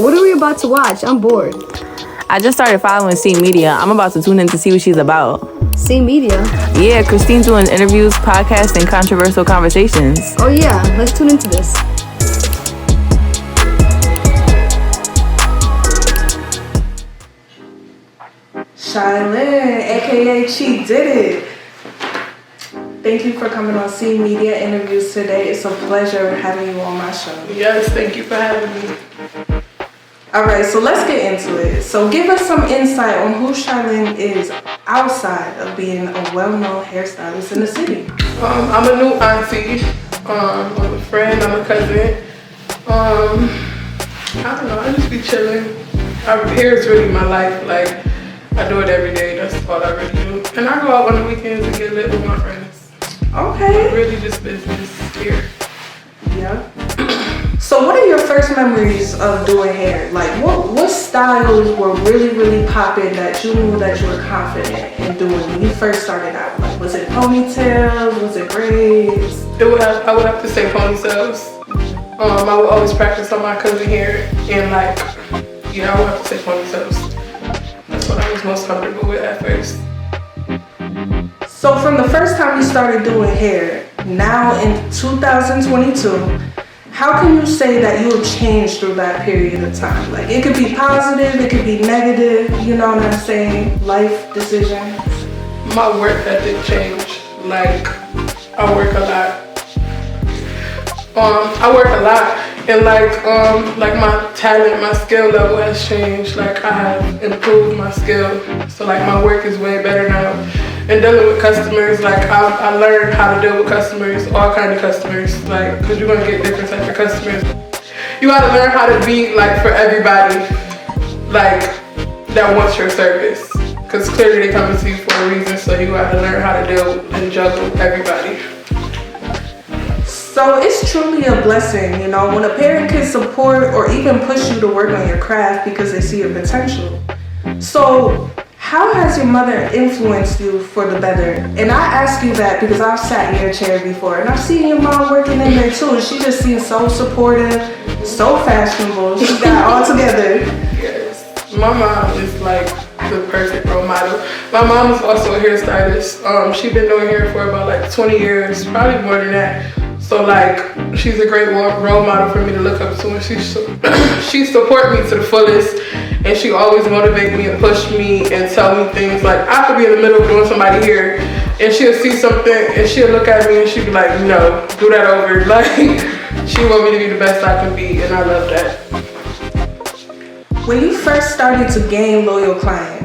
What are we about to watch? I'm bored. I just started following CMEDIA. I'm about to tune in to see what she's about. CMEDIA? Yeah, Christine's doing interviews, podcasts, and controversial conversations. Oh yeah, let's tune into this. Shylyn, aka She Did It. Thank you for coming on CMEDIA interviews today. It's a pleasure having you on my show. Yes, thank you for having me. All right, so let's get into it. So give us some insight on who Shylyn is outside of being a well-known hairstylist in the city. I'm a new auntie. I'm a friend. I'm a cousin. I don't know. I just be chilling. Hair is really my life. Like, I do it every day. That's all I really do. And I go out on the weekends and get lit with my friends. Okay. Really just business here. Yeah. So what are your first memories of doing hair? Like what styles were really popping that you knew that you were confident in doing when you first started out? Like was it ponytails? Was it braids? I would have to say ponytails. I would always practice on my cousin hair and I would have to say ponytails. That's what I was most comfortable with at first. So from the first time you started doing hair, now in 2022, how can you say that you've changed through that period of time? Like it could be positive, it could be negative, you know what I'm saying? Life decisions. My work ethic changed. Like I work a lot. And like my talent, my skill level has changed. Like I have improved my skill. So like my work is way better now. And dealing with customers, like I learned how to deal with customers, all kind of customers, like, cause you're gonna get different types of customers. You gotta learn how to be like for everybody, like that wants your service. Cause clearly they come to you for a reason, so you gotta learn how to deal and juggle everybody. So it's truly a blessing, you know, when a parent can support or even push you to work on your craft because they see your potential. So how has your mother influenced you for the better? And I ask you that because I've sat in your chair before and I've seen your mom working in there too. And she just seems so supportive, so fashionable. She's got it all together. Yes, my mom is like the perfect role model. My mom is also a hairstylist. She's been doing hair for about like 20 years, probably more than that. So like, she's a great role model for me to look up to, and she support me to the fullest, and she always motivate me and push me and tell me things. Like I could be in the middle of doing somebody here, and she'll see something and she'll look at me and she'll be like, no, do that over. Like she want me to be the best I can be, and I love that. When you first started to gain loyal clients,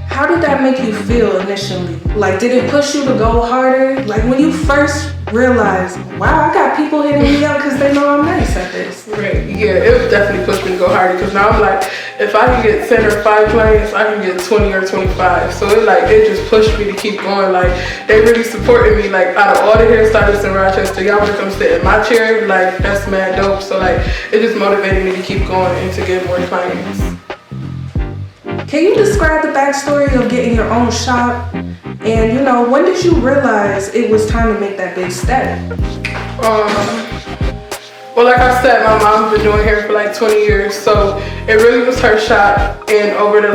how did that make you feel initially? Like, did it push you to go harder? Like when you first realized, wow, I got people hitting me up because they know I'm nice at this. Right, yeah, it definitely pushed me to go harder because now I'm like, if I can get 10 or 5 clients, I can get 20 or 25. So it just pushed me to keep going. Like they really supported me. Like out of all the hairstylists in Rochester, y'all would come sit in my chair. Like that's mad dope. So like it just motivated me to keep going and to get more clients. Can you describe the backstory of getting your own shop? And you know, when did you realize it was time to make that big step? Well, like I said, my mom's been doing hair for like 20 years, so it really was her shop. And over the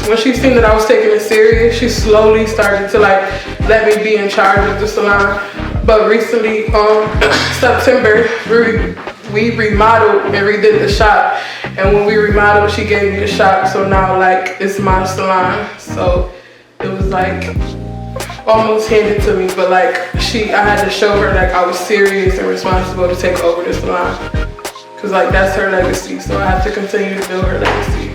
when she seen that I was taking it serious, she slowly started to like let me be in charge of the salon. But recently, September, we remodeled and redid the shop. And when we remodeled, she gave me the shop, so now like it's my salon. So it was like almost handed to me, but like I had to show her like I was serious and responsible to take over the salon, cause like that's her legacy, so I have to continue to build her legacy.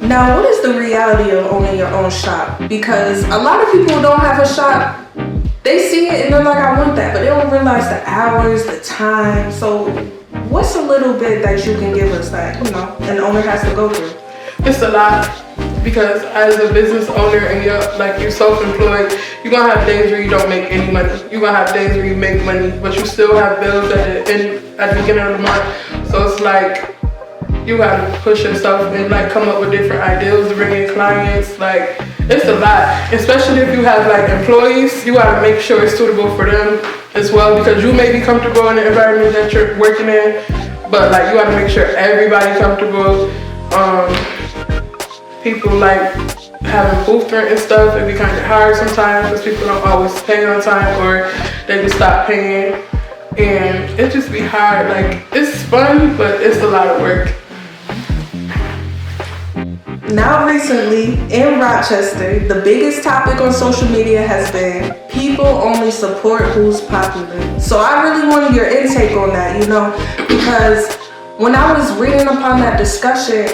Now, what is the reality of owning your own shop? Because a lot of people don't have a shop. They see it and they're like, I want that, but they don't realize the hours, the time. So what's a little bit that you can give us that, you know, an owner has to go through? It's a lot, because as a business owner and you're self-employed, you're gonna have days where you don't make any money. You're gonna have days where you make money, but you still have bills at the beginning of the month. So it's like you gotta push yourself and like come up with different ideas to bring in clients. Like it's a lot, especially if you have like employees. You gotta make sure it's suitable for them as well, because you may be comfortable in the environment that you're working in, but like you gotta make sure everybody comfortable. People like having booth rent and stuff, it be kind of hard sometimes because people don't always pay on time or they just stop paying, and it just be hard. Like, it's fun, but it's a lot of work. Now recently in Rochester, the biggest topic on social media has been people only support who's popular. So I really wanted your intake on that, you know, because when I was reading upon that discussion,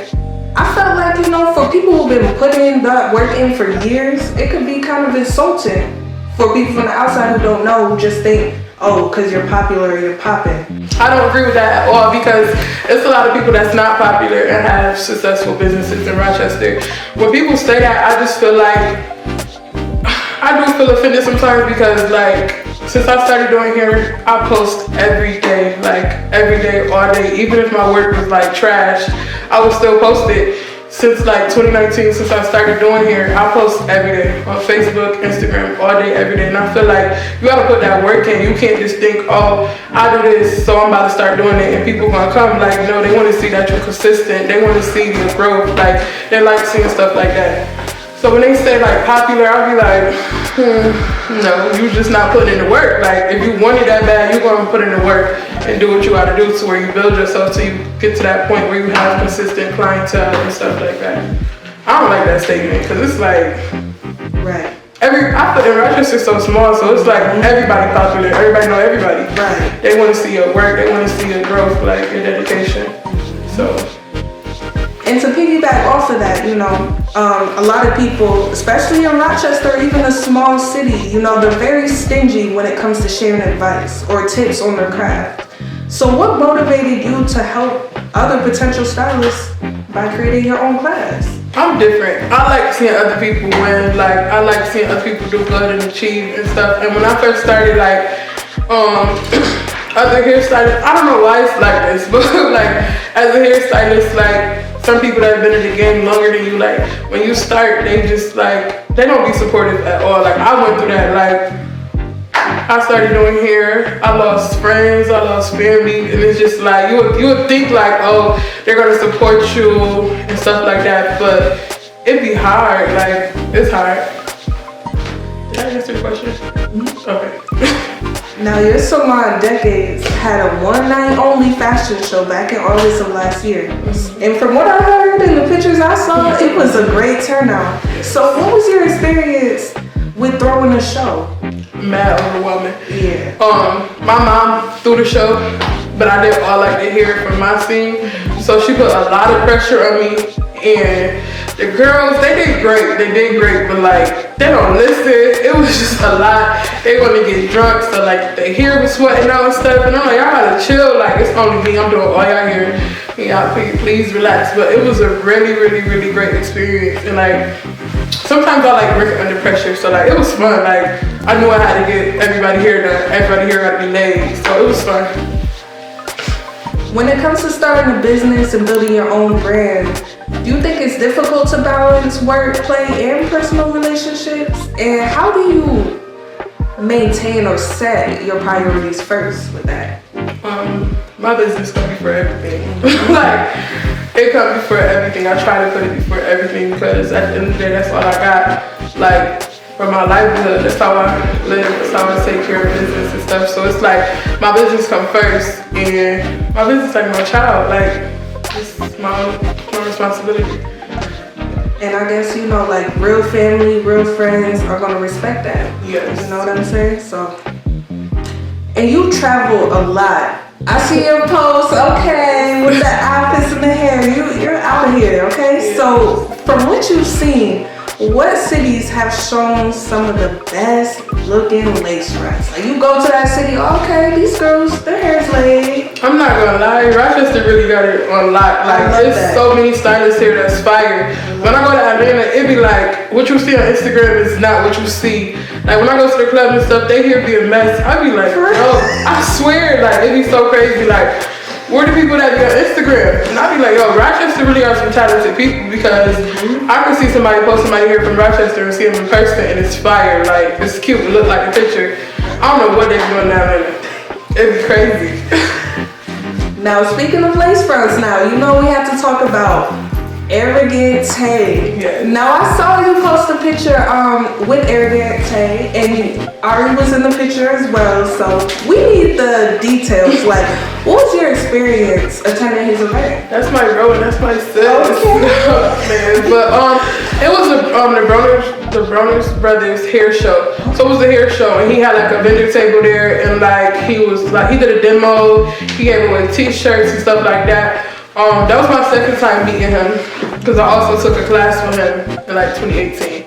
I felt like, you know, for people who've been putting that work in for years, it could be kind of insulting for people from the outside who don't know, who just think, oh, because you're popular, you're popping. I don't agree with that at all because it's a lot of people that's not popular and have successful businesses in Rochester. When people say that, I just feel like, I do feel offended sometimes because like, since I started doing hair, I post every day, like every day, all day. Even if my work was like trash, I would still post it. Since like 2019, since I started doing hair, I post every day on Facebook, Instagram, all day, every day. And I feel like you gotta put that work in. You can't just think, oh, I do this, so I'm about to start doing it, and people gonna come. Like, no, they wanna see that you're consistent. They wanna see your growth. Like, they like seeing stuff like that. So when they say like popular, I'll be like, no, you just not putting in the work. Like, if you want it that bad, you're gonna put in the work and do what you gotta do to where you build yourself till you get to that point where you have consistent clientele and stuff like that. I don't like that statement because it's like, right. I put in Rochester so small, so it's like everybody popular, everybody know everybody. Right. They want to see your work, they want to see your growth, like your dedication. So. And to piggyback off of that, you know, a lot of people, especially in Rochester, or even a small city, you know, they're very stingy when it comes to sharing advice or tips on their craft. So what motivated you to help other potential stylists by creating your own class? I'm different. I like seeing other people win. Like, I like seeing other people do good and achieve and stuff. And when I first started, like, other hairstylists, I don't know why it's like this, but like, as a hairstylist, like, some people that have been in the game longer than you, like, when you start, they just, like, they don't be supportive at all. Like, I went through that, like, I started doing hair, I lost friends, I lost family, and it's just like, you would think like, oh, they're gonna support you and stuff like that, but it'd be hard, like, it's hard. Did I answer the question? Mm-hmm. Okay. Now, your salon Decades had a one-night only fashion show back in August of last year. And from what I heard and the pictures I saw, it was a great turnout. So what was your experience with throwing a show? Mad overwhelming. Yeah. My mom threw the show, but I did all like to hear from my scene. So she put a lot of pressure on me, and the girls, they did great, but like, they don't listen. It was just a lot. They want to get drunk, so like, their hair was sweating out and stuff, and I'm like, y'all gotta chill, like, it's only me, I'm doing all y'all hair. Y'all please relax. But it was a really, really, really great experience, and like, sometimes I like working under pressure, so like, it was fun. Like, I knew I had to get everybody here done. Everybody here got to be laid, so it was fun. When it comes to starting a business and building your own brand, do you think it's difficult to balance work, play, and personal relationships? And how do you maintain or set your priorities first with that? My business comes before everything. Like, it comes before everything. I try to put it before everything because at the end of the day, that's all I got. Like, for my livelihood, that's how I live, that's how I take care of business and stuff. So it's like, my business come first, and my business like my child. Like, it's my responsibility. And I guess, you know, like, real family, real friends are gonna respect that. Yes. You know what I'm saying? So, and you travel a lot. I see your posts, okay, with the outfits and the hair. You're out of here, okay? Yeah. So, from what you've seen, what cities have shown some of the best looking lace fronts? Like, you go to that city, okay, these girls, their hair's laid. I'm not gonna lie, Rochester really got it on lock. Like, there's so many stylists here that's fire. When I go to Atlanta, it be like, what you see on Instagram is not what you see. Like, when I go to the club and stuff, they here be a mess. I be like, yo, I swear, like, it be so crazy. Like, where the people that be on Instagram? And I be like, yo, Rochester really are some talented people because I can see somebody post somebody here from Rochester and see them in person and it's fire. Like, it's cute, it look like a picture. I don't know what they're doing down there. It'd be crazy. Now, speaking of lace fronts, now, you know we have to talk about Arrogant Tay. Yes. Now, I saw you post a picture with Arrogant Tay, and Ari was in the picture as well, so we need the details. Like, what was your experience attending his event? That's my bro and that's my sis. Okay. Man, but it was the Broners Brothers hair show. So it was a hair show, and he had like a vendor table there, and like he did a demo. He gave away t-shirts and stuff like that. That was my second time meeting him, because I also took a class with him in like 2018.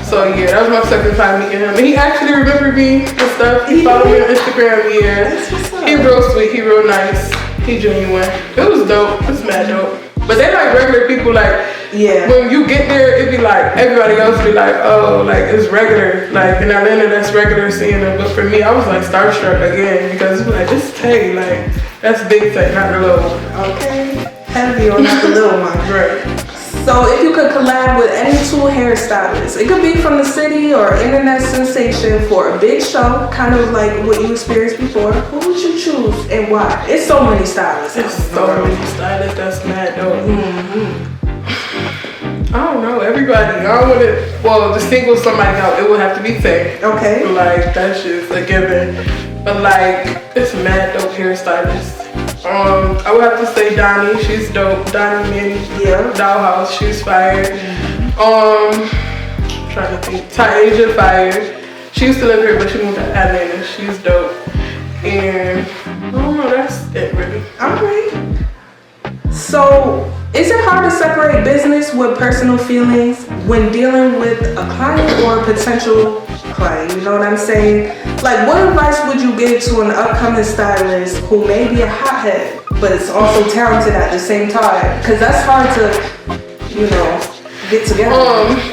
So yeah, that was my second time meeting him. And he actually remembered me and stuff. He followed me on Instagram, yeah. He real sweet, he real nice, he genuine. It was dope, it was mad dope. But they like regular people, like, Yeah. when you get there, it be like, everybody else be like, oh, like, it's regular. Like, in Atlanta, that's regular seeing them. But for me, I was like starstruck again, because it's like, this Tay, like, that's big Tay, not the little one. Okay. Heavy or not the little one. Right. So if you could collab with any two hairstylists, it could be from the city or internet sensation for a big show, kind of like what you experienced before, who would you choose and why? It's so many stylists. It's so many stylists, that's mad dope. I don't know, everybody. I don't want to, well, to single somebody out, it would have to be Tay. Okay. Like, that's just a given. But like, it's mad dope hairstylists. I would have to say Donnie, she's dope. Donnie Manny, Yeah. Dollhouse, she's fired. Trying to think. Taisha fired. She used to live here, but she moved to Atlanta. She's dope. And I don't know, that's it really. Alright. So, is it hard to separate business with personal feelings when dealing with a client or a potential client? You know what I'm saying? Like, what advice would you give to an upcoming stylist who may be a hothead, but is also talented at the same time? Because that's hard to, you know, get together.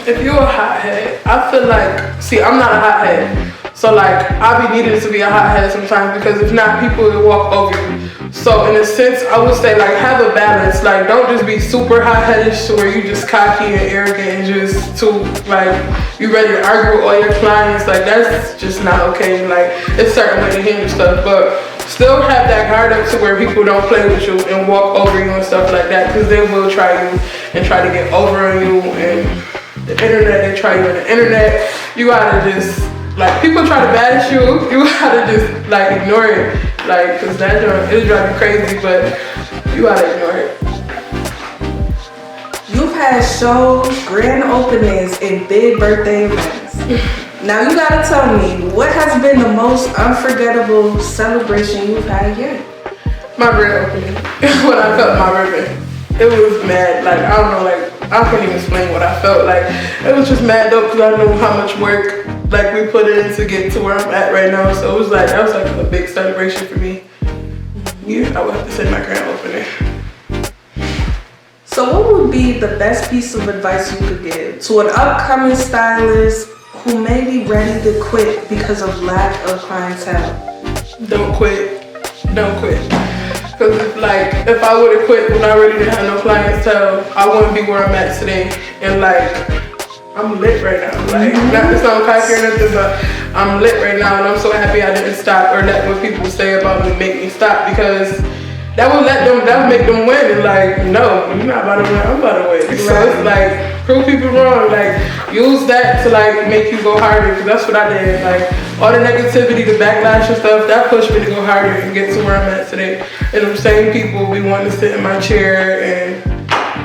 If you're a hothead, I feel like, see, I'm not a hothead. So like, I be needing to be a hothead sometimes, because if not, people will walk over you. So in a sense, I would say like, have a balance. Like, don't just be super hot-headed to where you just cocky and arrogant and just too, like, you ready to argue with all your clients. Like, that's just not okay. Like, it's certain way to handle stuff, but still have that guard up to where people don't play with you and walk over you and stuff like that, because they will try you and try to get over on you. And the internet, they try you on the internet. You gotta just, like, people try to bash you, you gotta just like ignore it. Like, cause that it'll drive you crazy, but you gotta ignore it. You've had shows, grand openings, and big birthday events. Now you gotta tell me, what has been the most unforgettable celebration you've had yet? My grand opening, when I cut my ribbon, it was mad. Like, I don't know, like, I can't even explain what I felt like. It was just mad dope, because I knew how much work like we put in to get to where I'm at right now. So it was like, that was like a big celebration for me. Yeah, I would have to say my grand opening. So what would be the best piece of advice you could give to an upcoming stylist who may be ready to quit because of lack of clientele? Don't quit. Don't quit. Because if I would have quit when I really didn't have no clientele, I wouldn't be where I'm at today. And like, I'm lit right now. Like, not to sound cocky or nothing, but I'm lit right now, and I'm so happy I didn't stop or let what people say about me make me stop, because that would make them win. And like, no, you're not about to win, I'm about to win. So it's like, prove people wrong. Like, use that to like make you go harder, because that's what I did. Like, all the negativity, the backlash and stuff, that pushed me to go harder and get to where I'm at today. And them same people be wanting to sit in my chair, and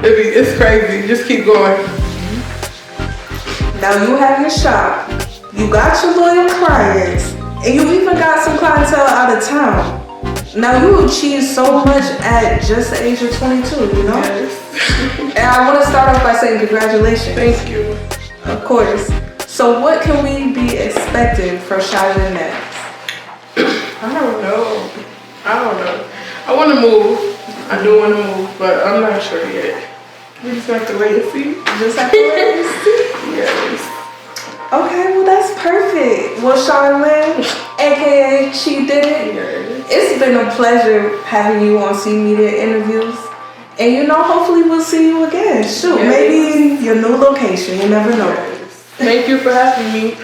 it's crazy. Just keep going. Now you have your shop, you got your loyal clients, and you even got some clientele out of town. Now you achieved so much at just the age of 22, you know? Yes. And I want to start off by saying congratulations. Thank you. Of course. So what can we be expecting from Shylyn next? I don't know. I want to move. I do want to move, but I'm not sure yet. We just have to wait and see. Just have to wait and see. Yes. Okay, well that's perfect. Well, Shylyn, aka She Did It, Yes. it's been a pleasure having you on CMEDIA interviews. And you know, hopefully we'll see you again. Shoot, Yes. maybe in your new location. You never know. Yes. Thank you for having me.